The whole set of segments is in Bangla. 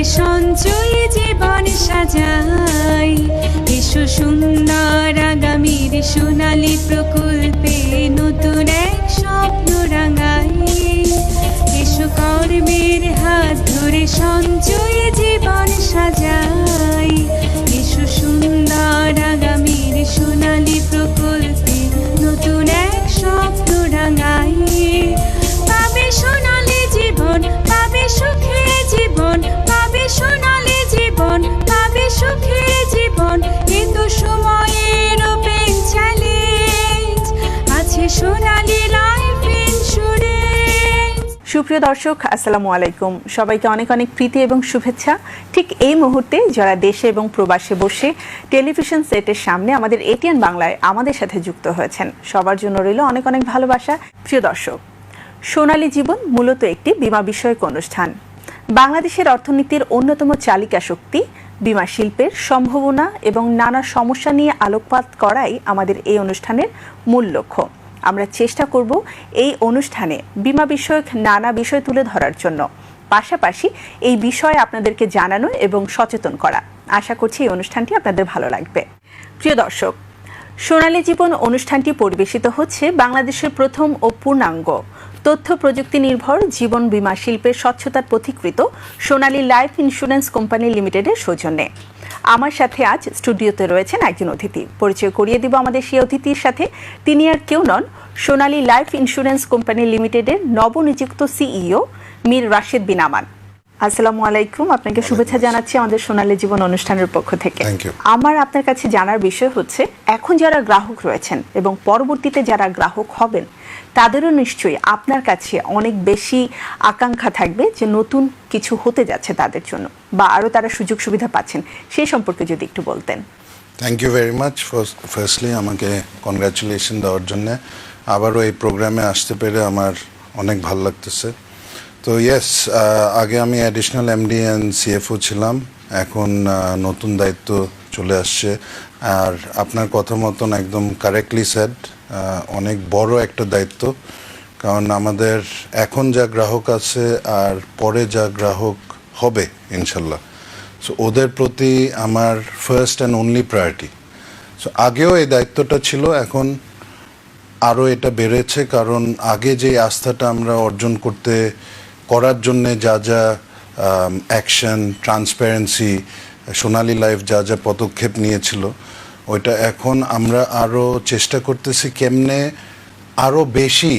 সঞ্চয় জীবন সাজাই, এসো সুন্দর আগামীর সোনালী প্রকল্পে নতুন এক স্বপ্ন রাঙাই। এসো কর্মের হাত ধরে সঞ্চয় জীবন সাজাই, এসো সুন্দর আগামীর সোনালী প্রকল্পে নতুন এক স্বপ্ন রাঙাই। পাবে সোনালী জীবন, পাবে সুখে জীবন, পাবে সোনালী জীবন, পাবে সুখে জীবন। কিন্তু সময়ের ওপেন চ্যালেঞ্জ আছে সোনালী লাইফ ইন্স্যুরেন্স। সুপ্রিয় দর্শক, আসসালামু আলাইকুম। সবাইকে অনেক অনেক প্রীতি এবং শুভেচ্ছা। ঠিক এই মুহূর্তে যারা দেশে এবং প্রবাসে বসে টেলিভিশন সেটের সামনে আমাদের এটিএন বাংলায় আমাদের সাথে যুক্ত হয়েছেন, সবার জন্য রইল অনেক অনেক ভালোবাসা। প্রিয় দর্শক, সোনালী জীবন মূলত একটি বীমা বিষয়ক অনুষ্ঠান। বাংলাদেশের অর্থনীতির অন্যতম চালিকা শক্তি বীমা শিল্পের সম্ভাবনা এবং নানা সমস্যা নিয়ে আলোকপাত করাই আমাদের এই অনুষ্ঠানের মূল লক্ষ্য। আমরা চেষ্টা করব এই অনুষ্ঠানে বীমা বিষয়ক নানা বিষয় তুলে ধরার জন্য, পাশাপাশি এই বিষয়ে আপনাদেরকে জানানো এবং সচেতন করা। আশা করছি এই অনুষ্ঠানটি আপনাদের ভালো লাগবে। প্রিয় দর্শক, সোনালী জীবন অনুষ্ঠানটি পরিবেশিত হচ্ছে বাংলাদেশের প্রথম ও পূর্ণাঙ্গ তথ্য প্রযুক্তি নির্ভর জীবন বীমা শিল্পের স্বচ্ছতার পথিকৃত সোনালী লাইফ ইন্স্যুরেন্স কোম্পানি লিমিটেডের সৌজন্যে। আমার সাথে আজ স্টুডিওতে রয়েছেন একজন অতিথি। পরিচয় করিয়ে দিব আমাদের সেই অতিথির সাথে। তিনি আর কেউ নন, সোনালী লাইফ ইন্স্যুরেন্স কোম্পানি লিমিটেডের নবনিযুক্ত সিইও মীর রাশেদ বিন আমান। আসসালামু আলাইকুম, আপনাকে শুভেচ্ছা জানাচ্ছি আমাদের সোনালী জীবন অনুষ্ঠানের পক্ষ থেকে। আমার আপনার কাছে জানার বিষয় হচ্ছে, এখন যারা গ্রাহক রয়েছেন এবং পরবর্তীতে যারা গ্রাহক হবেন, তাদেরও নিশ্চয়ই আপনার কাছে অনেক বেশি আকাঙ্ক্ষা থাকবে যে নতুন কিছু হতে যাচ্ছে তাদের জন্য, বা আরও তারা সুযোগ সুবিধা পাচ্ছেন, সেই সম্পর্কে যদি একটু বলতেন। Thank you very much. Firstly আমাকে কনগ্রাচুলেশন দেওয়ার জন্য, আবারও এই প্রোগ্রামে আসতে পেরে আমার অনেক ভালো লাগতেছে। তো ইয়েস, আগে আমি অ্যাডিশনাল এমডি অ্যান্ড সিএফও ছিলাম, এখন নতুন দায়িত্ব চলে আসছে। আর আপনার কথা মতন একদম কারেক্টলি সেড, অনেক বড় একটা দায়িত্ব, কারণ আমাদের এখন যা গ্রাহক আছে আর পরে যা গ্রাহক হবে ইনশাল্লাহ, সো ওদের প্রতি আমার first and only priority. So আগেও এই দায়িত্বটা ছিল, এখন আরও এটা বেড়েছে, কারণ আগে যে আস্থাটা আমরা অর্জন করার জন্যে যা যা অ্যাকশন, ট্রান্সপারেন্সি, সোনালী লাইফ যা যা পদক্ষেপ নিয়েছিল, ওইটা এখন আমরা আরও চেষ্টা করতেছি কেমনে আরও বেশি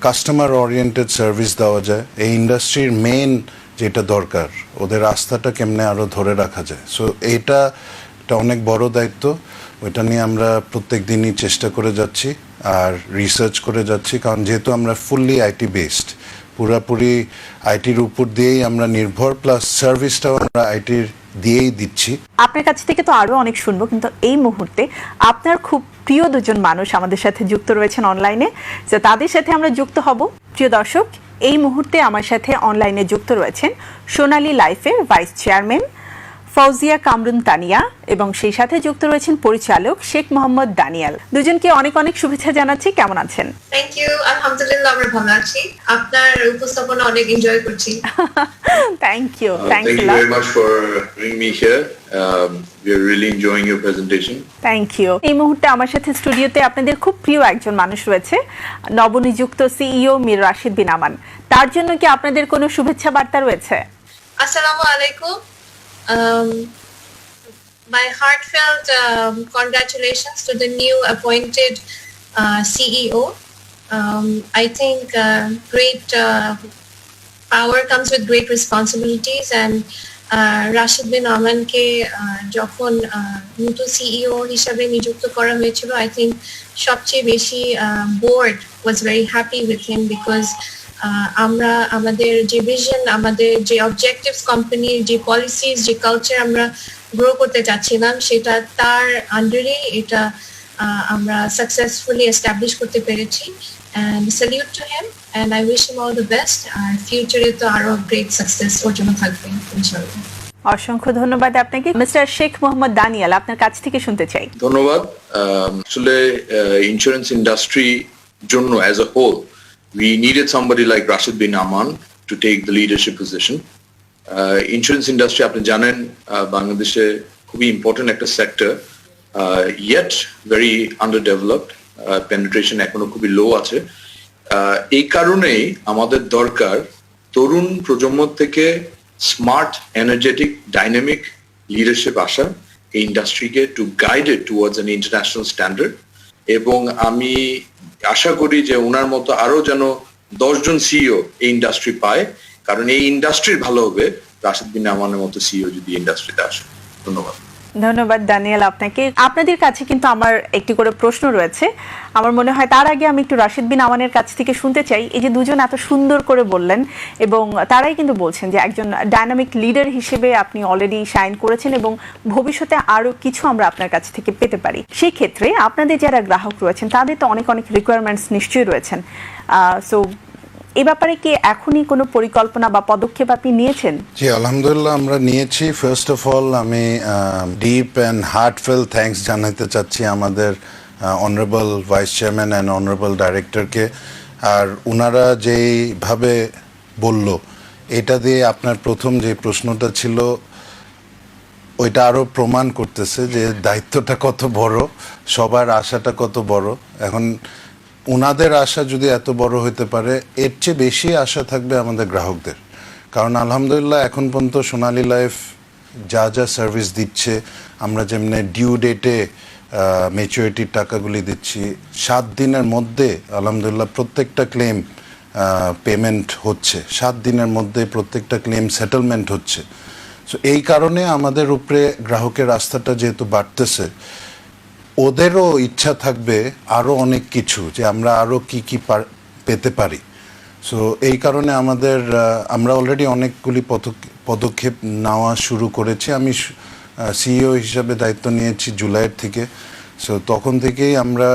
কাস্টমার ওরিয়েন্টেড সার্ভিস দেওয়া যায়। এই ইন্ডাস্ট্রির মেইন যেটা দরকার, ওদের আস্থাটা কেমনে আরও ধরে রাখা যায়। সো এটা অনেক বড় দায়িত্ব, ওইটা নিয়ে আমরা প্রত্যেক দিনই চেষ্টা করে যাচ্ছি আর রিসার্চ করে যাচ্ছি, কারণ যেহেতু আমরা ফুললি আইটি বেসড, পুরাপুরি আইটির উপর দিয়েই আমরা নির্ভর, প্লাস সার্ভিসটাও আমরা আইটির দিয়েই দিচ্ছি। আপনার কাছ থেকে তো আরো অনেক শুনবো, কিন্তু এই মুহূর্তে আপনার খুব প্রিয় দুজন মানুষ আমাদের সাথে যুক্ত রয়েছেন অনলাইনে, যে তাদের সাথে আমরা যুক্ত হব। প্রিয় দর্শক, এই মুহূর্তে আমার সাথে অনলাইনে যুক্ত রয়েছেন সোনালী লাইফের ভাইস চেয়ারম্যান ফৌজিয়া কামরুন তানিয়া এবং সেই সাথে যুক্ত রয়েছেন পরিচালক শেখ মোহাম্মদ দানিয়াল। দুজনকে অনেক অনেক শুভেচ্ছা জানাচ্ছি। কেমন আছেন? থ্যাংক ইউ, আলহামদুলিল্লাহ আমরা ভালো আছি। আপনার উপস্থাপনা অনেক এনজয় করছি। Thank you, thank you very much for bringing me here. We are really enjoying your presentation. Thank you. এই মুহূর্তে আমার সাথে স্টুডিওতে আপনাদের খুব প্রিয় একজন মানুষ রয়েছে, নবনিযুক্ত সিইও মীর রাশেদ বিন আমান। তার জন্য কি আপনাদের কোনো শুভেচ্ছা বার্তা রয়েছে? আসসালামু আলাইকুম। My heartfelt congratulations to the new appointed CEO. I think great power comes with great responsibilities, and Rashed বিন আমানকে যখন নতুন সিইও হিসাবে নিযুক্ত করা হয়েছিল, I think সবচেয়ে বেশি board was very happy with him, because আমরা আমাদের যে ভিশন, আমাদের যে অবজেক্টিভস, কোম্পানির যে পলিসিস, যে কালচার আমরা গ্রো করতে চাচ্ছিলাম, সেটা তার আন্ডারে এটা আমরা সাকসেসফুলি এস্টাবলিশ করতে পেরেছি। and salute to him, and I wish him all the best. আর ফিউচারে তো আরো গ্রেট সাকসেস ওর জন্য থাকবে ইনশাআল্লাহ। অসংখ্য ধন্যবাদ আপনাকে। মিস্টার শেখ মোহাম্মদ দানিয়াল, আপনার কাছ থেকে শুনতে চাই। ধন্যবাদ। আসলে ইন্স্যুরেন্স ইন্ডাস্ট্রি জন্য as a whole we needed somebody like Rashid bin Aman to take the leadership position, insurance industry আপনি জানেন বাংলাদেশে খুবই ইম্পর্টেন্ট একটা sector, yet very under developed, penetration এখনো খুবই লো আছে। এই কারণেই আমাদের দরকার তরুণ প্রজন্ম থেকে স্মার্ট, এনার্জেটিক, ডাইনামিক লিডারশিপ আসা এই ইন্ডাস্ট্রিকে to guide it towards an international standard. এবং আমি আশা করি যে ওনার মতো আরো যেন 10 জন সিইও এই ইন্ডাস্ট্রি পায়, কারণ এই ইন্ডাস্ট্রির ভালো হবে রাশেদ বিন আমানের মতো সিইও যদি ইন্ডাস্ট্রিতে আসে। ধন্যবাদ। ধন্যবাদ দানিয়েল আপনাকে। আপনাদের কাছে কিন্তু আমার একটি করে প্রশ্ন রয়েছে। আমার মনে হয় তার আগে আমি একটু রাশেদ বিন আমানের কাছ থেকে শুনতে চাই, এই যে দুজন এত সুন্দর করে বললেন এবং তারাই কিন্তু বলছেন যে একজন ডাইনামিক লিডার হিসেবে আপনি অলরেডি শাইন করেছেন এবং ভবিষ্যতে আরো কিছু আমরা আপনার কাছ থেকে পেতে পারি। সেই ক্ষেত্রে আপনাদের যারা গ্রাহক রয়েছেন তাদের তো অনেক অনেক রিকোয়ারমেন্টস নিশ্চয়ই রয়েছেন, সো এই ব্যাপারে কি এখনই কোনো পরিকল্পনা বা পদক্ষেপ আপনি নিয়েছেন? জি আলহামদুলিল্লাহ আমরা নিয়েছি। ফার্স্ট অফ অল আমি ডিপ অ্যান্ড হার্টফেল থ্যাঙ্কস জানাতে চাচ্ছি আমাদের honourable vice chairman and honourable ডাইরেক্টরকে। আর ওনারা যেইভাবে বলল, এটা দিয়ে আপনার প্রথম যে প্রশ্নটা ছিল ওইটা আরও প্রমাণ করতেছে যে দায়িত্বটা কত বড়, সবার আশাটা কত বড়। এখন ওনাদের আশা যদি এত বড় হতে পারে, এর চেয়ে বেশি আশা থাকবে আমাদের গ্রাহকদের। কারণ আলহামদুলিল্লাহ এখন পর্যন্ত সোনালী লাইফ যা যা সার্ভিস দিচ্ছে, আমরা যেমনি ডিউ ডেটে ম্যাচুরিটির টাকাগুলি দিচ্ছি, 7 দিনের মধ্যে আলহামদুলিল্লাহ প্রত্যেকটা ক্লেম পেমেন্ট হচ্ছে, 7 দিনের মধ্যে প্রত্যেকটা ক্লেম সেটেলমেন্ট হচ্ছে। সো এই কারণে আমাদের উপরে গ্রাহকের আস্থাটা যেহেতু বাড়তেছে, ওদেরও ইচ্ছা থাকবে আরও অনেক কিছু, যে আমরা আরও কি কি পেতে পারি। সো এই কারণে আমরা অলরেডি অনেকগুলি পদক্ষেপ নেওয়া শুরু করেছি। আমি সিইও হিসাবে দায়িত্ব নিয়েছি জুলাইয়ের থেকে। সো তখন থেকেই আমরা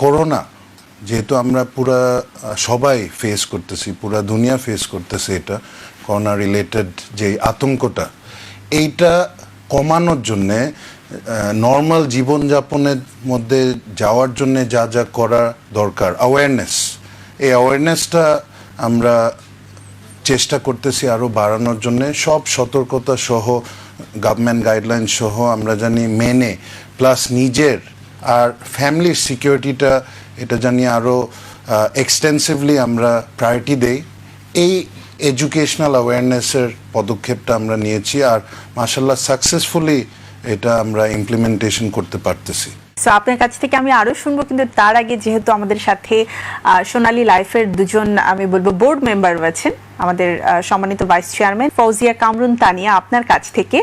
করোনা, যেহেতু আমরা সবাই ফেস করতেছি, পুরা দুনিয়া ফেস করতেছে, এটা করোনা রিলেটেড যে আতঙ্কটা, এইটা কমানোর জন্যে নর্মাল জীবনযাপনের মধ্যে যাওয়ার জন্য যা যা করা দরকার, এই অ্যাওয়ারনেসটা আমরা চেষ্টা করতেছি আরও বাড়ানোর জন্য। সব সতর্কতা সহ, গভর্নমেন্ট গাইডলাইন সহ আমরা জানি মেনে, প্লাস নিজের আর ফ্যামিলির সিকিউরিটিটা এটা জানি আরও এক্সটেন্সিভলি আমরা প্রায়োরিটি দেই। এই এডুকেশনাল অ্যাওয়ারনেসের পদক্ষেপটা আমরা নিয়েছি, আর মাশাআল্লাহ সাকসেসফুলি এটা আমরা ইমপ্লিমেন্টেশন করতে পারতেছি। সো আপনার কাছ থেকে আমি আরো শুনবো, কিন্তু তার আগে যেহেতু আমাদের সাথে সোনালী লাইফের দুজন আমি বলবো বোর্ড মেম্বার রয়েছেন, আমাদের সম্মানিত ভাইস চেয়ারম্যান ফৌজিয়া কামরুন তানিয়া, আপনার কাছ থেকে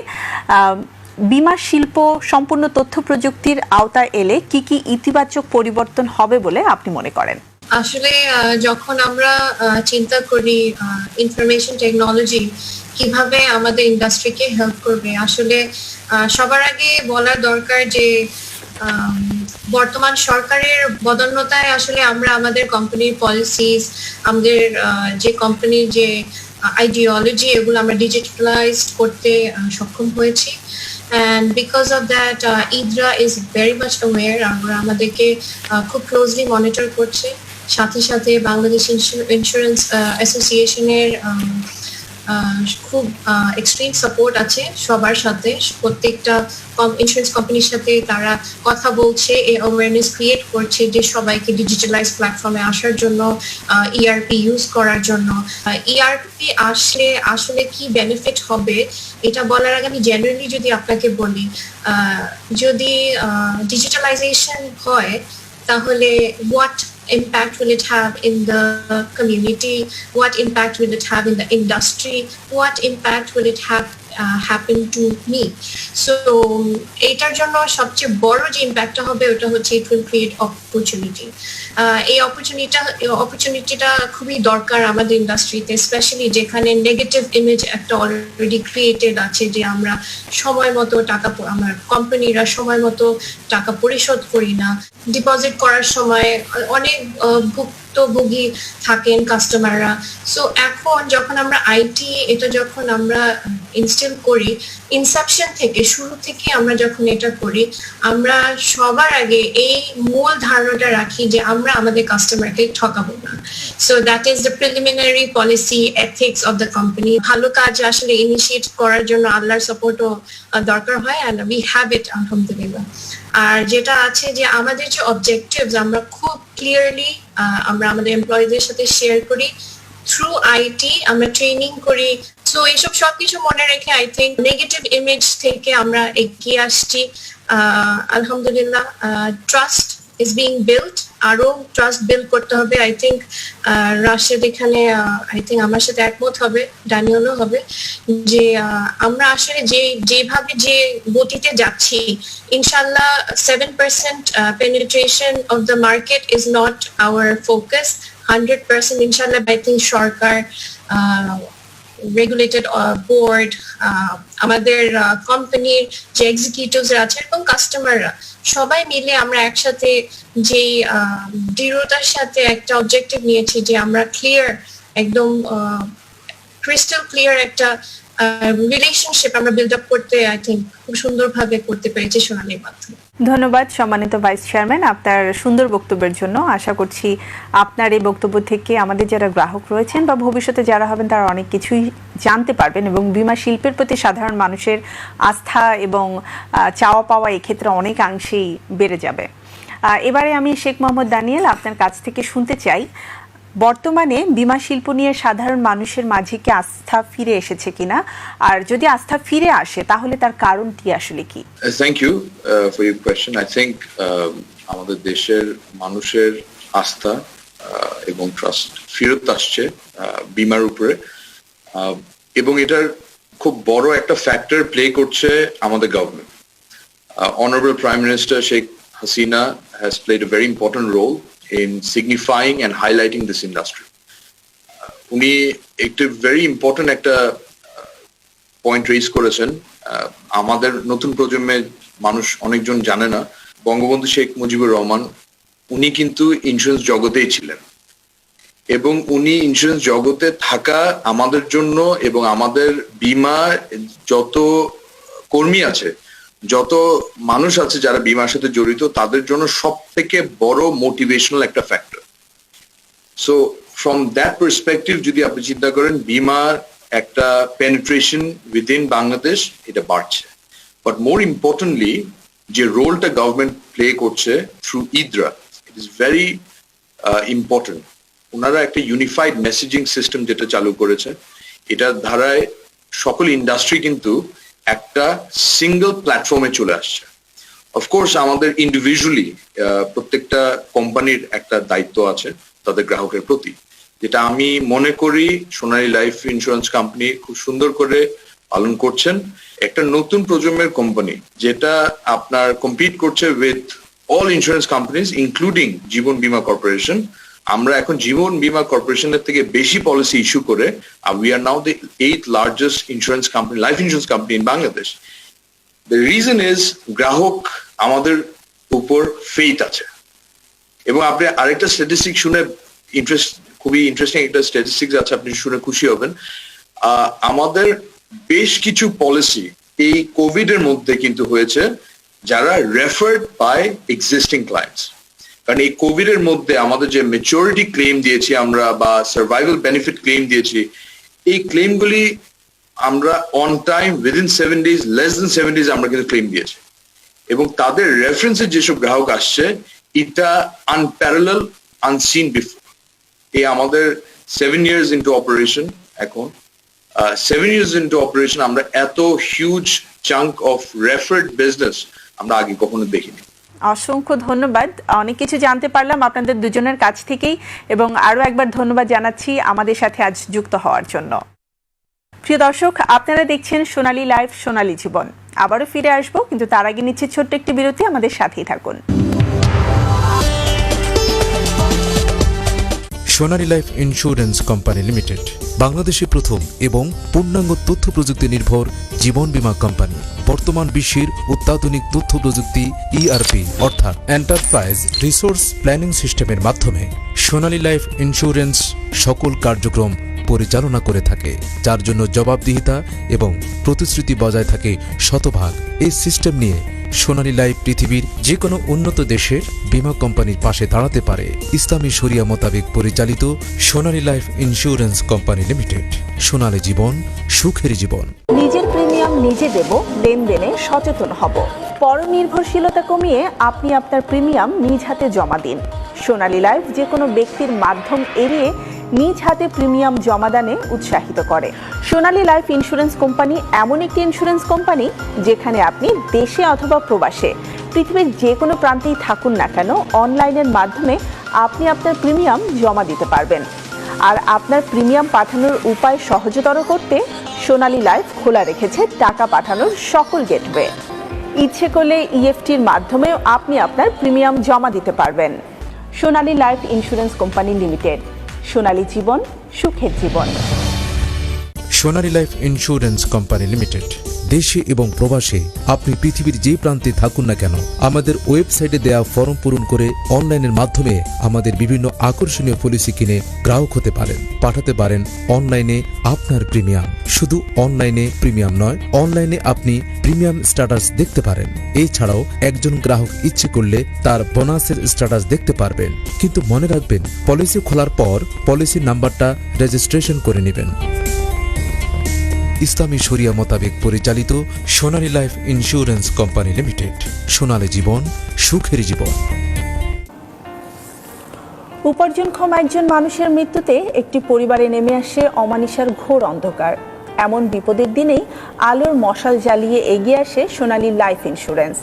বীমা শিল্প সম্পূর্ণ তথ্য প্রযুক্তির আওতায় এলে কি কি ইতিবাচক পরিবর্তন হবে বলে আপনি মনে করেন? আসলে যখন আমরা চিন্তা করি ইনফরমেশন টেকনোলজি কিভাবে আমাদের ইন্ডাস্ট্রিকে হেল্প করবে, আসলে সবার আগে বলার দরকার যে বর্তমান সরকারের বদান্যতায় আসলে আমরা আমাদের কোম্পানির পলিসিস, আমাদের যে কোম্পানির যে আইডিওলজি, এগুলো আমরা ডিজিটালাইজড করতে সক্ষম হয়েছি। And because of that, IDRA is very much aware, আমরা আমাদেরকে খুব ক্লোজলি মনিটর করছে। সাথে সাথে বাংলাদেশ ইন্স্যুরেন্স অ্যাসোসিয়েশনের খুব এক্সট্রিম সাপোর্ট আছে সবার সাথে, প্রত্যেকটা ইন্স্যুরেন্স কোম্পানির সাথে তারা কথা বলছে, এই অ্যাওয়ারনেস ক্রিয়েট করছে যে সবাইকে ডিজিটালাইজ প্ল্যাটফর্মে আসার জন্য, ইআরপি ইউজ করার জন্য। ইআরপি আসলে আসলে কি বেনিফিট হবে এটা বলার আগে আমি জেনারেলি যদি আপনাকে বলি, যদি ডিজিটালাইজেশন হয় তাহলে what impact will it have in the community, what impact will it have in the industry, what impact will it have happen to me? So এটার জন্য সবচেয়ে বড় যে ইম্প্যাক্টটা হবে ওটা হচ্ছে it will create opportunity. এই অপরচুনিটিটা খুবই দরকার আমাদের ইন্ডাস্ট্রিতে, স্পেশালি যেখানে নেগেটিভ ইমেজ একটা অলরেডি ক্রিয়েটেড আছে যে আমরা সময় মতো আমরা কোম্পানিরা সময় মতো টাকা পরিশোধ করি না, ডিপোজিট করার সময় অনেক ভুক্তভোগী থাকেন কাস্টমাররা। সো এখন যখন আমরা আইটি এটা যখন আমরা ইনস্টল করি, ইনসেপশন থেকে, শুরু থেকে আমরা যখন এটা করি, আমরা সবার আগে এই মূল ধারণাটা রাখি যে আমরা আমাদের কাস্টমারকে ঠকাবো না। So that is the preliminary policy ethics of the company. ভালো কাজ আসলে ইনিশিয়েট করার জন্য আল্লাহর সাপোর্টও দরকার হয়, অ্যান্ড উই হ্যাভ ইট আলহামদুলিল্লাহ। আর যেটা আছে যে আমাদের যে অবজেক্টিভস আমরা খুব ক্লিয়ারলি আমরা আমাদের এমপ্লয়ীদের সাথে শেয়ার করি, থ্রু আইটি আমরা ট্রেনিং করি। সো এইসব সবকিছু মনে রেখে আই থিঙ্ক নেগেটিভ ইমেজ থেকে আমরা এগিয়ে আসছি আলহামদুলিল্লাহ। ট্রাস্ট ইজ বিং বিল্ড, আরো ট্রাস্ট বিল্ড করতে হবে। আই থিঙ্ক রাশেদ এখানে আই থিঙ্ক আমার সাথে একমত হবে, ড্যানিয়েলও হবে, যে আমরা আসলে যেভাবে যে গতিতে যাচ্ছি, ইনশাল্লাহ 7% penetration of the market is not our focus. 100% ইনশাল্লাহ I think Sarkar, regulated board, আমাদের কোম্পানির যে এক্সিকিউটিভস আছে এবং কাস্টমাররা সবাই মিলে আমরা একসাথে যে দৃঢ়তার সাথে একটা অবজেক্টিভ নিয়েছি যে আমরা ক্লিয়ার, একদম ক্রিস্টাল ক্লিয়ার একটা রিলেশনশিপ আমরা বিল্ড আপ করতে আই থিঙ্ক খুব সুন্দরভাবে করতে পেরেছি সোনালীর মাধ্যমে। ধন্যবাদ সম্মানিত ভাইস চেয়ারম্যান আপনার সুন্দর বক্তব্যের জন্য। আশা করছি আপনার এই বক্তব্য থেকে আমাদের যারা গ্রাহক রয়েছেন বা ভবিষ্যতে যারা হবেন তারা অনেক কিছুই জানতে পারবেন এবং বীমা শিল্পের প্রতি সাধারণ মানুষের আস্থা এবং চাওয়া পাওয়া এক্ষেত্রে অনেকাংশেই বেড়ে যাবে। এবারে আমি শেখ মোহাম্মদ দানিয়েল আপনার কাছ থেকে শুনতে চাই, বর্তমানে বীমা শিল্প নিয়ে সাধারণ মানুষের মাঝে কি আস্থা ফিরে এসেছে কিনা, আর যদি আস্থা ফিরে আসে তাহলে তার কারণটি আসলে কি? Thank you for your question. I think আমাদের দেশের মানুষের আস্থা এবং ট্রাস্ট ফেরত আসছে বীমার উপরে, এবং এটার খুব বড় একটা ফ্যাক্টর প্লে করছে আমাদের government. Honourable prime minister Sheikh Hasina has played a very important role in signifying and highlighting this industry. উনি একটা very important একটা পয়েন্ট রেজ করেছেন। আমাদের নতুন প্রজন্মের মানুষ অনেকজন জানে না, বঙ্গবন্ধু শেখ মুজিবুর রহমান উনি কিন্তু ইন্স্যুরেন্স জগতেই ছিলেন, এবং উনি ইন্স্যুরেন্স জগতে থাকা আমাদের জন্য এবং আমাদের বীমা যত কর্মী আছে, যত মানুষ আছে যারা বীমার সাথে জড়িত, তাদের জন্য সব থেকে বড় মোটিভেশনাল একটা factor. So from that perspective যদি আপনি চিন্তা করেন, বীমার একটা পেনিট্রেশন উইদিন বাংলাদেশ এটা বাড়ছে। বাট মোর ইম্পর্টেন্টলি যে রোলটা গভর্নমেন্ট প্লে করছে through IDRA, it is very important. ওনারা একটা ইউনিফাইড মেসেজিং সিস্টেম যেটা চালু করেছে, এটার ধারায় সকল ইন্ডাস্ট্রি কিন্তু একটা সিঙ্গল প্ল্যাটফর্মে চলে আসছে। অফকোর্স আমাদের ইন্ডিভিজুয়ালি প্রত্যেকটা কোম্পানির একটা দায়িত্ব আছে তাদের গ্রাহকের প্রতি, যেটা আমি মনে করি সোনালী লাইফ ইন্স্যুরেন্স কোম্পানি খুব সুন্দর করে পালন করছেন। একটা নতুন প্রজন্মের কোম্পানি যেটা আপনার কম্পিট করছে with all insurance companies including Jiban Bima Corporation. আমরা এখন জীবন বীমা কর্পোরেশনের থেকে বেশি পলিসি ইস্যু করে we are now the 8th largest insurance company, life insurance company in Bangladesh. The reason is গ্রাহক আমাদের উপর ফেইথ আছে। এবং আপনি আরেকটা স্ট্যাটিস্টিক শুনে খুবই ইন্টারেস্টিং একটা স্ট্যাটিস্টিক্স আছে, আপনি শুনে খুশি হবেন। আমাদের বেশ কিছু পলিসি এই কোভিড এর মধ্যে কিন্তু হয়েছে যারা রেফার্ড বাই এক্সিস্টিং ক্লায়েন্টস। কারণ এই কোভিড এর মধ্যে আমাদের যে ম্যাচুরিটি ক্লেম দিয়েছি আমরা বা সার্ভাইভাল বেনিফিট ক্লেম দিয়েছি, এই ক্লেমগুলি আমরা on time within 7 days, less than 7 days আমরা কিন্তু ক্লেম দিয়েছি। এবং তাদের রেফারেন্সে যেসব গ্রাহক আসছে, এটা আনপ্যারালাল, আনসিন বিফোর। এই আমাদের 7 years into অপারেশন, এখন 7 years into অপারেশন আমরা এত huge chunk of referred business আমরা আগে কখনো দেখিনি। অসংখ্য ধন্যবাদ, অনেক কিছু জানতে পারলাম আপনাদের দুজনের কাছ থেকেই, এবং আরো একবার ধন্যবাদ জানাচ্ছি আমাদের সাথে আজ যুক্ত হওয়ার জন্য। প্রিয় দর্শক, আপনারা দেখছেন সোনালী লাইফ, সোনালী জীবন। আবারও ফিরে আসবো, কিন্তু তার আগে নিচ্ছে ছোট্ট একটি বিরতি, আমাদের সাথেই থাকুন। সোনালী লাইফ ইন্স্যুরেন্স কোম্পানি লিমিটেড বাংলাদেশে প্রথম এবং পূর্ণাঙ্গ তথ্য প্রযুক্তি নির্ভর জীবন বীমা কোম্পানি। বর্তমান বিশ্বের অত্যাধুনিক তথ্য প্রযুক্তি ইআরপি অর্থাৎ এন্টারপ্রাইজ রিসোর্স প্ল্যানিং সিস্টেমের মাধ্যমে সোনালী লাইফ ইন্স্যুরেন্স সকল কার্যক্রম পরিচালনা করে থাকে, যার জন্য জবাবদিহিতা এবং প্রতিশ্রুতি বজায় থাকে শতভাগ। এই সিস্টেম নিয়ে সোনালী লাইফ পৃথিবীর যে কোনো উন্নত দেশের বীমা কোম্পানির পাশে দাঁড়াতে পারে। ইসলামী শরিয়া মোতাবেক পরিচালিত সোনালী লাইফ ইন্স্যুরেন্স কোম্পানি লিমিটেড। সোনালী জীবন, সুখের জীবন। নিজের প্রিমিয়াম নিজে দেব, লেনদেনে সচেতন হব। পরনির্ভরশীলতা কমিয়ে আপনি আপনার প্রিমিয়াম নিজ হাতে জমা দিন। সোনালী লাইফ যে কোনো ব্যক্তির মাধ্যম এড়িয়ে নিজ হাতে প্রিমিয়াম জমাদানে উৎসাহিত করে। সোনালী লাইফ ইন্স্যুরেন্স কোম্পানি এমন একটি ইন্স্যুরেন্স কোম্পানি যেখানে আপনি দেশে অথবা প্রবাসে পৃথিবীর যে কোনো প্রান্তেই থাকুন না কেন, অনলাইনের মাধ্যমে আপনি আপনার প্রিমিয়াম জমা দিতে পারবেন। আর আপনার প্রিমিয়াম পাঠানোর উপায় সহজতর করতে সোনালী লাইফ খোলা রেখেছে টাকা পাঠানোর সকল গেটওয়ে। ইচ্ছে করলে ইএফটির মাধ্যমেও আপনি আপনার প্রিমিয়াম জমা দিতে পারবেন। সোনালী লাইফ ইন্স্যুরেন্স কোম্পানি লিমিটেড। সোনালী জীবন, সুখের জীবন। সোনালী লাইফ ইন্স্যুরেন্স কোম্পানি লিমিটেড। দেশে এবং প্রবাসে আপনি পৃথিবীর যে প্রান্তে থাকুন না কেন, আমাদের ওয়েবসাইটে দেয়া ফর্ম পূরণ করে অনলাইনের মাধ্যমে আমাদের বিভিন্ন আকর্ষণীয় পলিসি কিনে গ্রাহক হতে পারেন। পাঠাতে পারেন অনলাইনে আপনার প্রিমিয়াম। শুধু অনলাইনে প্রিমিয়াম নয়, অনলাইনে আপনি প্রিমিয়াম স্ট্যাটাস দেখতে পারেন। এছাড়াও একজন গ্রাহক ইচ্ছে করলে তার বোনাসের স্ট্যাটাস দেখতে পারবেন। কিন্তু মনে রাখবেন, পলিসি খোলার পর পলিসির নাম্বারটা রেজিস্ট্রেশন করে নেবেন। ইসলামী শরিয়া মোতাবেক পরিচালিত সোনালী লাইফ ইন্স্যুরেন্স কোম্পানি লিমিটেড। সোনালী জীবন, সুখের জীবন। উপার্জনক্ষম একজন মানুষের মৃত্যুতে একটি পরিবারে নেমে আসে অমানিসার ঘোর অন্ধকার। এমন বিপদের দিনেই আলোর মশাল জ্বালিয়ে এগিয়ে আসে সোনালী লাইফ ইন্স্যুরেন্স।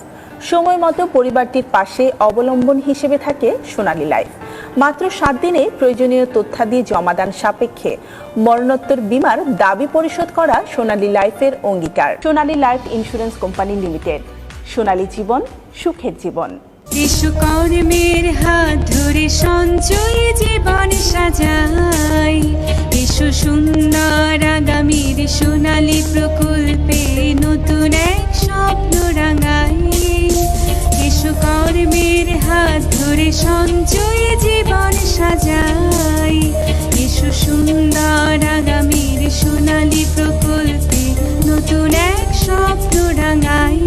সময় মতো পরিবারটির পাশে অবলম্বন হিসেবে থাকে সোনালী লাইফ। মাত্র 7 দিনে প্রয়োজনীয় তথ্যাদি জমাদান সাপেক্ষে মরণোত্তর বীমার দাবি পরিশোধ করা সোনালী লাইফের অঙ্গীকার। সোনালী লাইফ ইন্স্যুরেন্স কোম্পানি লিমিটেড। সোনালী জীবন, সুখের জীবন। কর্মের হাত ধরে সঞ্চয়ী জীবন সাজাই। এসো সুন্দর আগামীর সোনালী প্রকল্পে নতুন এক স্বপ্ন রাঙাই। এসো কর্মের হাত ধরে সঞ্চয়ী জীবন সাজাই। এসো সুন্দর আগামীর সোনালী প্রকল্পে নতুন এক স্বপ্ন রাঙাই।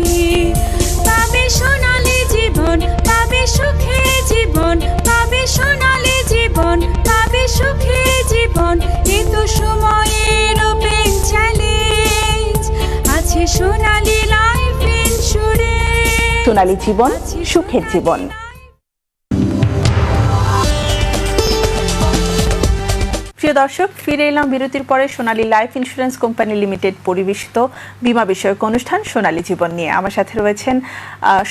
পাবে সোনালী জীবন, পাবে সুখে জীবন, পাবে সোনালী জীবন, পাবে সুখে জীবন। কিন্তু সময়ের ওপেন চ্যালেঞ্জ আছে সোনালী লাইফ ইন্স্যুরেন্স। সোনালী জীবন, সুখের জীবন। প্রিয় দর্শক, ফিরে এলাম বিরতির পরে সোনালী লাইফ ইন্স্যুরেন্স কোম্পানি লিমিটেড পরিবেশিত বীমা বিষয়ক অনুষ্ঠান সোনালী জীবন নিয়ে। আমার সাথে রয়েছেন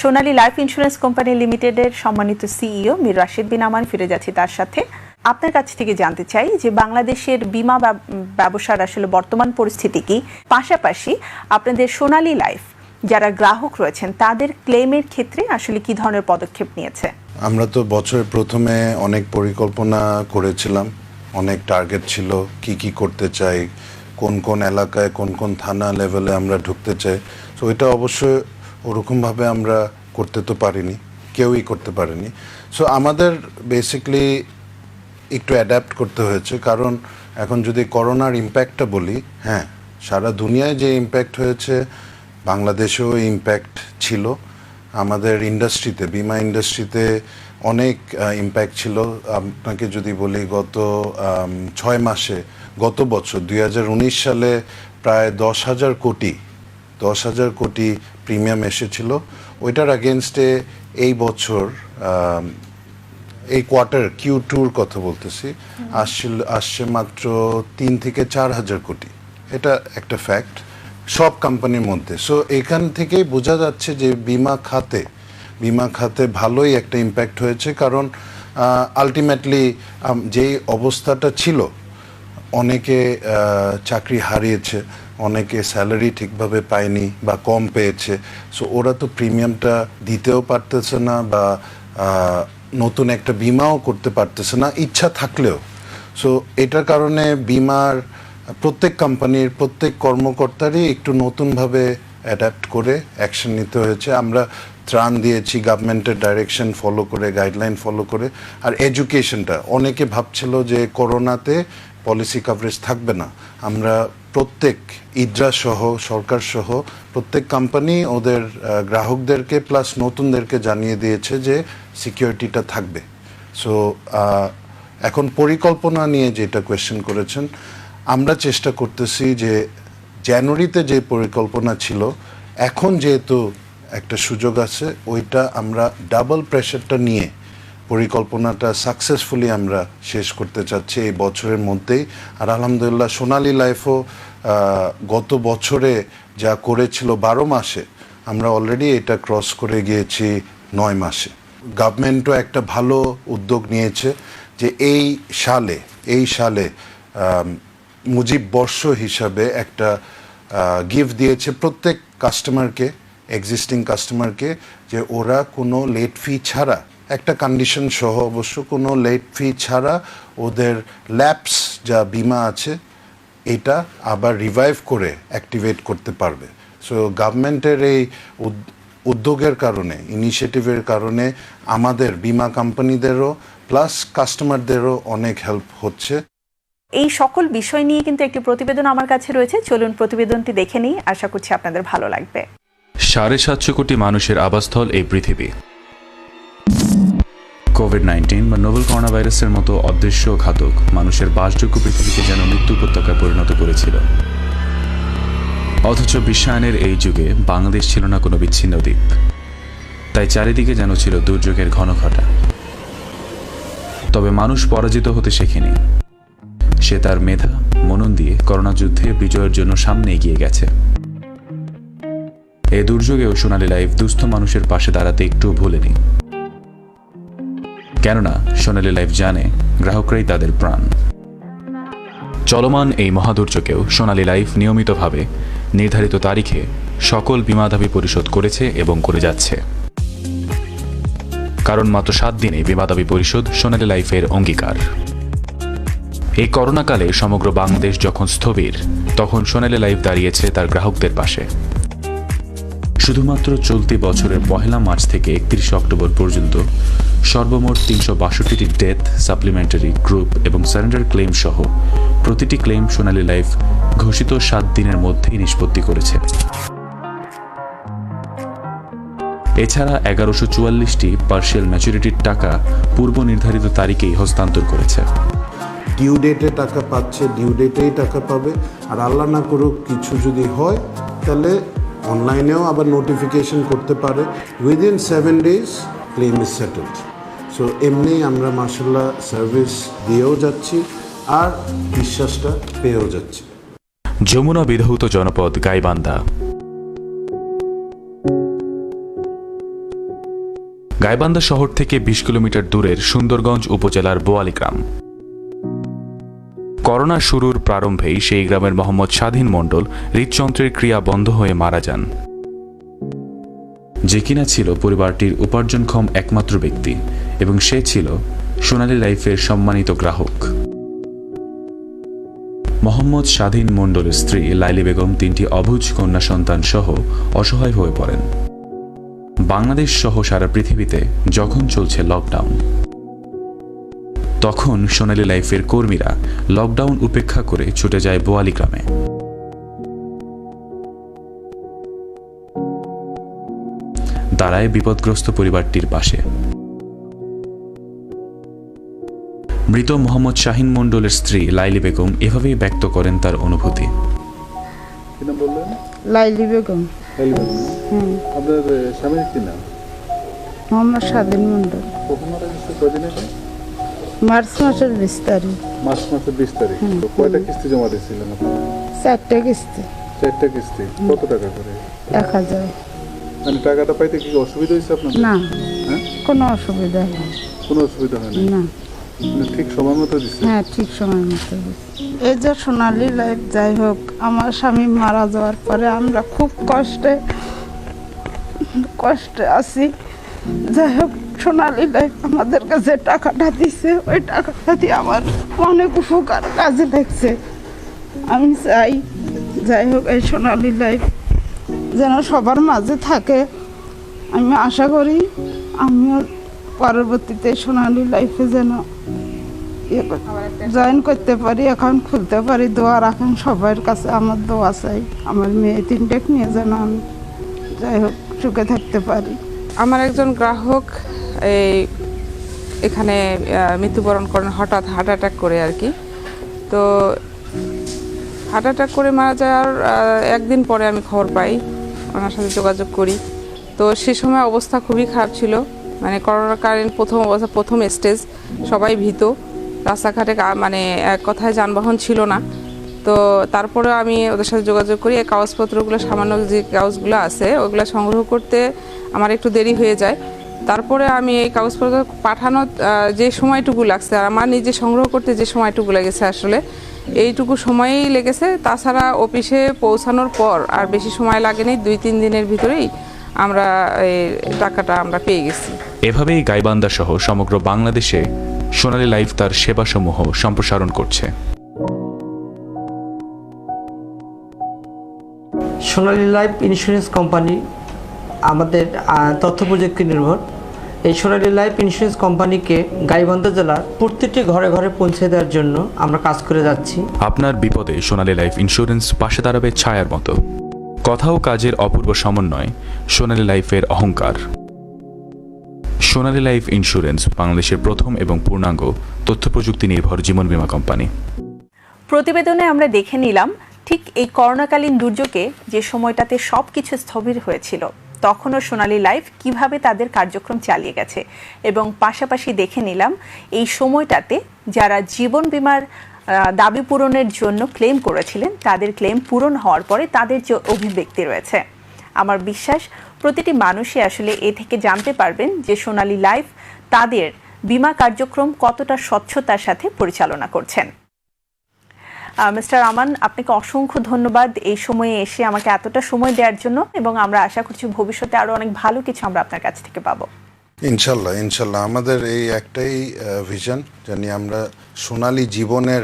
সোনালী লাইফ ইন্স্যুরেন্স কোম্পানি লিমিটেডের সম্মানিত সিইও মীর রাশিদ বিন আমান। ফিরে যাচ্ছি তার সাথে। আপনার কাছ থেকে জানতে চাই যে বাংলাদেশের বীমা ব্যবসার আসলে বর্তমান পরিস্থিতি কি, পাশাপাশি আপনাদের সোনালী লাইফ যারা গ্রাহক রয়েছেন তাদের ক্লেমের ক্ষেত্রে আসলে কি ধরনের পদক্ষেপ নিয়েছে? আমরা তো বছরের প্রথমে অনেক পরিকল্পনা করেছিলাম, অনেক টার্গেট ছিল কি কি করতে চাই, কোন কোন এলাকায় কোন কোন থানা লেভেলে আমরা ঢুকতে চাই। তো এটা অবশ্যই ওরকমভাবে আমরা করতে তো পারিনি, কেউই করতে পারেনি। সো আমাদের বেসিকলি একটু অ্যাডাপ্ট করতে হয়েছে, কারণ এখন যদি করোনার ইম্প্যাক্টটা বলি, হ্যাঁ সারা দুনিয়ায় যে ইম্প্যাক্ট হয়েছে বাংলাদেশেও ইম্প্যাক্ট ছিল। আমাদের ইন্ডাস্ট্রিতে, বীমা ইন্ডাস্ট্রিতে অনেক ইম্প্যাক্ট ছিল। আপনাকে যদি বলি গত 6 মাসে, গত বছর 2019 সালে প্রায় 10,000 কোটি প্রিমিয়াম এসেছিল। ওইটার আগেনস্টে এই বছর এই কোয়ার্টার Q2-র কথা বলতেছি, আসছে মাত্র 3 থেকে 4,000 কোটি। এটা একটা ফ্যাক্ট সব কোম্পানির মধ্যে। সো এখান থেকেই বোঝা যাচ্ছে যে বীমা খাতে ভালোই একটা ইম্প্যাক্ট হয়েছে, কারণ আলটিমেটলি যেই অবস্থাটা ছিল, অনেকে চাকরি হারিয়েছে, অনেকে স্যালারি ঠিকভাবে পায়নি বা কম পেয়েছে। সো ওরা তো প্রিমিয়ামটা দিতেও পারতেছে না বা নতুন একটা বীমাও করতে পারতেছে না ইচ্ছা থাকলেও। সো এটার কারণে বীমার প্রত্যেক কোম্পানির প্রত্যেক কর্মকর্তারই একটু নতুনভাবে অ্যাডাপ্ট করে অ্যাকশন নিতে হয়েছে। আমরা ত্রাণ দিয়েছি গভর্নমেন্টের ডাইরেকশন ফলো করে, গাইডলাইন ফলো করে। আর এডুকেশনটা, অনেকে ভাবছিল যে করোনাতে পলিসি কাভারেজ থাকবে না, আমরা প্রত্যেক ইডরা সহ সরকার সহ প্রত্যেক কোম্পানি ওদের গ্রাহকদেরকে প্লাস নতুনদেরকে জানিয়ে দিয়েছে যে সিকিউরিটিটা থাকবে। সো এখন পরিকল্পনা নিয়ে যেটা কোয়েশ্চেন করেছেন, আমরা চেষ্টা করতেছি যে জানুয়ারিতে যে পরিকল্পনা ছিল, এখন যেহেতু একটা সুযোগ আছে, ওইটা আমরা ডাবল প্রেশারটা নিয়ে পরিকল্পনাটা সাকসেসফুলি আমরা শেষ করতে চাচ্ছি এই বছরের মধ্যেই। আর আলহামদুলিল্লাহ সোনালী লাইফও গত বছরে যা করেছিল 12 মাসে, আমরা অলরেডি এটা ক্রস করে গিয়েছি 9 মাসে। গভর্নমেন্টও একটা ভালো উদ্যোগ নিয়েছে যে এই সালে মুজিব বর্ষ হিসাবে একটা গিফট দিয়েছে প্রত্যেক কাস্টমারকে, এক্সিস্টিং কাস্টমারকে, যে ওরা কোনো লেট ফি ছাড়া, একটা কন্ডিশন সহ অবশ্য, কোনো লেট ফি ছাড়া ওদের ল্যাপস যা বিমা আছে এটা আবার রিভাইভ করে অ্যাক্টিভেট করতে পারবে। সো গভর্নমেন্টের এই উদ্যোগের কারণে, ইনিশিয়েটিভের কারণে আমাদের বিমা কোম্পানিদেরও প্লাস কাস্টমারদেরও অনেক হেল্প হচ্ছে। এই সকল বিষয় নিয়ে কিন্তু একটি প্রতিবেদন আমার কাছে রয়েছে, চলুন প্রতিবেদনটি দেখে নিই, আশা করছি আপনাদের ভালো লাগবে। 750 কোটি মানুষের আবাসস্থল এই পৃথিবী। কোভিড-19 বা নোভেল করোনা ভাইরাসের মতো অদৃশ্য ঘাতক মানুষের বাসযোগ্য পৃথিবীকে যেন মৃত্যু উপত্যকায় পরিণত করেছিল। অথচ বিশ্বায়নের এই যুগে বাংলাদেশ ছিল না কোনো বিচ্ছিন্ন দ্বীপ, তাই চারিদিকে যেন ছিল দুর্যোগের ঘনঘটা। তবে মানুষ পরাজিত হতে শেখেনি, সে তার মেধা মনন দিয়ে করোনা যুদ্ধে বিজয়ের জন্য সামনে এগিয়ে গেছে। এই দুর্যোগেও সোনালী লাইফ দুস্থ মানুষের পাশে দাঁড়াতে একটু ভুলেনি, কেননা সোনালী লাইফ জানে গ্রাহকরাই তাদের প্রাণ। চলমান এই মহাদুর্যোগেও সোনালী লাইফ নিয়মিতভাবে নির্ধারিত তারিখে সকল বীমা দাবি পরিশোধ করেছে এবং করে যাচ্ছে, কারণ মাত্র 7 দিনে বীমা দাবি পরিশোধ সোনালী লাইফের অঙ্গীকার। এই করোনাকালে সমগ্র বাংলাদেশ যখন স্থবির, তখন সোনালী লাইফ দাঁড়িয়েছে তার গ্রাহকদের পাশে। শুধুমাত্র চলতি বছরের 1 মার্চ থেকে 31 অক্টোবর পর্যন্ত সর্বমোট 362টি ডেথ, সাপ্লিমেন্টারি, গ্রুপ এবং সারেন্ডার ক্লেম সহ প্রতিটি ক্লেম সোনালী লাইফ ঘোষিত 7 দিনের মধ্যেই নিষ্পত্তি করেছে। এছাড়া 1144টি পার্শিয়াল ম্যাচুরিটির টাকা পূর্ব নির্ধারিত তারিখেই হস্তান্তর করেছে। ডিউ ডেটে টাকা পাচ্ছে, ডিউ ডেটেই টাকা পাবে। আর আল্লাহ না করুক কিছু যদি হয়, তাহলে অনলাইনেও আবার নোটিফিকেশন করতে পারে। Within 7 days claim is settled. So এমনি আমরা মাশাআল্লাহ সার্ভিস দিয়েও যাচ্ছি আর বিশ্বাসটা পেয়েও যাচ্ছি। যমুনা বিধৌত জনপদ গাইবান্ধা। গাইবান্ধা শহর থেকে 20 কিলোমিটার দূরের সুন্দরগঞ্জ উপজেলার বোয়ালি গ্রাম। করোনা শুরুর প্রারম্ভেই সেই গ্রামের মোহাম্মদ স্বাধীন মণ্ডল হৃদযন্ত্রের ক্রিয়া বন্ধ হয়ে মারা যান, যে কিনা ছিল পরিবারটির উপার্জনক্ষম একমাত্র ব্যক্তি এবং সে ছিল সোনালী লাইফের সম্মানিত গ্রাহক। মোহাম্মদ স্বাধীন মণ্ডলের স্ত্রী লাইলি বেগম 3টি অবুঝ কন্যা সন্তান সহ অসহায় হয়ে পড়েন। বাংলাদেশ সহ সারা পৃথিবীতে যখন চলছে লকডাউন, তখন সোনালী লাইফের কর্মীরা লকডাউন উপেক্ষা করে ছুটে যায় বোয়ালি গ্রামে। দাঁড়ায় বিপদগ্রস্ত পরিবারটির পাশে। মৃত মোহাম্মদ শাহিন মণ্ডলের স্ত্রী লাইলি বেগম এভাবেই ব্যক্ত করেন তার অনুভূতি। লাইলি বেগম। আপনার স্বামীর কি নাম? মোহাম্মদ স্বাধীন মণ্ডল। কখন মারা গেছে? কয়দিন আগে? মার্চ মাসের 20 তারিখ। মার্চ মাসের 20 তারিখ। তো কয়টা কিস্তি জমা দিয়েছিলেন আপনারা? 4টা কিস্তি। 4টা কিস্তি। কত টাকা করে? 1000। মানে টাকাটা পাইতে কি অসুবিধা হয়েছে আপনার? না, হ্যাঁ, কোনো অসুবিধা হয়নি। কোনো অসুবিধা হয়নি? না। ঠিক সময় মতো দিচ্ছে? হ্যাঁ, ঠিক সময় মতো দিচ্ছে। এই যে সোনালী লাইফ, যাই হোক, আমার স্বামী মারা যাওয়ার পরে আমরা খুব কষ্টে আছি। যাই হোক, সোনালী লাইফ আমাদেরকে যে টাকাটা দিচ্ছে, ওই টাকাটা দিয়ে আমার অনেক উপকার কাজে লাগছে। আমি চাই, যাই হোক, এই সোনালী লাইফ যেন সবার মাঝে থাকে। আমি আশা করি আমিও পরবর্তীতে সোনালী লাইফে যেন জয়েন করতে পারি, অ্যাকাউন্ট খুলতে পারি। দোয়া রাখেন সবার কাছে, আমার দোয়া চাই। আমার মেয়ে 3টে নিয়ে যেন আমি যাই হোক সুখে থাকতে পারি। আমার একজন গ্রাহক এখানে মৃত্যুবরণ করেন হঠাৎ হার্ট অ্যাটাক করে আর কি। তো হার্ট অ্যাটাক করে মারা যাওয়ার একদিন পরে আমি খবর পাই, ওনার সাথে যোগাযোগ করি। তো সে সময় অবস্থা খুবই খারাপ ছিল, মানে করোনাকালীন প্রথম স্টেজ, সবাই ভীত, রাস্তাঘাটে মানে এক কথায় যানবাহন ছিল না। তো তারপরে আমি ওদের সাথে যোগাযোগ করি। এই কাগজপত্রগুলো, সামান্য যে কাগজগুলো আছে ওইগুলো সংগ্রহ করতে আমার একটু দেরি হয়ে যায়। তারপরে আমি এই কাগজপত্র পাঠানোর যে সময়টুকু লাগছে, আর আমার নিজে সংগ্রহ করতে যে সময়টুকু লেগেছে, আসলে এইটুকু সময়ই লেগেছে। তাছাড়া অফিসে পৌঁছানোর পর আর বেশি সময় লাগেনি, 2-3 দিনের ভিতরেই আমরা এই টাকাটা আমরা পেয়ে গেছি। এভাবেই গাইবান্ধা সহ সমগ্র বাংলাদেশে সোনালী লাইফ তার সেবাসমূহ সম্প্রসারণ করছে। সোনালী লাইফ ইন্স্যুরেন্স কোম্পানি আমাদের তথ্য প্রযুক্তি নির্ভর। এই সোনালী লাইফ ইন্স্যুরেন্স কোম্পানিকে গাইবান্ধা জেলার প্রত্যেকটি ঘরে ঘরে পৌঁছে দেওয়ার জন্য আমরা কাজ করে যাচ্ছি। আপনার বিপদে সোনালী লাইফ ইন্স্যুরেন্স পাশে দাঁড়াবে ছায়ার মতো। কথা ও কাজের অপূর্ব সমন্বয় সোনালী লাইফের অহংকার। সোনালী লাইফ ইন্স্যুরেন্স বাংলাদেশের প্রথম এবং পূর্ণাঙ্গ তথ্য প্রযুক্তি নির্ভর জীবন বীমা কোম্পানি। প্রতিবেদনে আমরা দেখে নিলাম ঠিক এই করোনাকালীন দুর্যোগে যে সময়টাতে সবকিছু স্থবির হয়েছিল, তখনও সোনালী লাইফ কিভাবে তাদের কার্যক্রম চালিয়ে গেছে, এবং পাশাপাশি দেখে নিলাম এই সময়টাতে যারা জীবন বীমার দাবি পূরণের জন্য ক্লেম করেছিলেন, তাদের ক্লেম পূরণ হওয়ার পরে তাদের যে অভিব্যক্তি রয়েছে, আমার বিশ্বাস প্রতিটি মানুষই আসলে এ থেকে জানতে পারবেন যে সোনালী লাইফ তাদের বীমা কার্যক্রম কতটা স্বচ্ছতার সাথে পরিচালনা করছেন। মিস্টার আমান, আপনাকে অসংখ্য ধন্যবাদ এই সময়ে এসে আমাকে এতটা সময় দেওয়ার জন্য, এবং আমরা আশা করছি ভবিষ্যতে আরো অনেক ভালো কিছু আমরা আপনার কাছ থেকে পাবো। ইনশাল্লাহ ইনশাল্লাহ। আমাদের এই একটাই ভিশন, জানি আমরা সোনালী জীবনের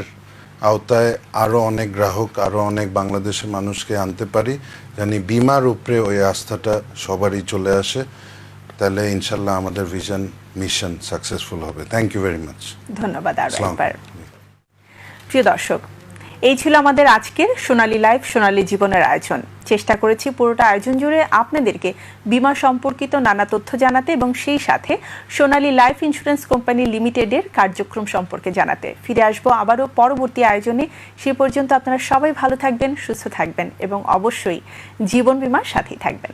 আওতায় আরও অনেক গ্রাহক, আরও অনেক বাংলাদেশের মানুষকে আনতে পারি, জানি বিমার উপরে ওই আস্থাটা সবারই চলে আসে, তাহলে ইনশাল্লাহ আমাদের ভিশন মিশন সাকসেসফুল হবে। Thank you very much. ধন্যবাদ আরো একবার। প্রিয় দর্শক, এই ছিল আমাদের আজকের সোনালী লাইফ সোনালী জীবনের আয়োজন। চেষ্টা করেছি পুরোটা আয়োজন জুড়ে আপনাদেরকে বীমা সম্পর্কিত নানা তথ্য জানাতে এবং সেই সাথে সোনালী লাইফ ইন্স্যুরেন্স কোম্পানি লিমিটেডের কার্যক্রম সম্পর্কে জানাতে। ফিরে আসবো আবারও পরবর্তী আয়োজনে। সে পর্যন্ত আপনারা সবাই ভালো থাকবেন, সুস্থ থাকবেন এবং অবশ্যই জীবন বীমার সাথেই থাকবেন।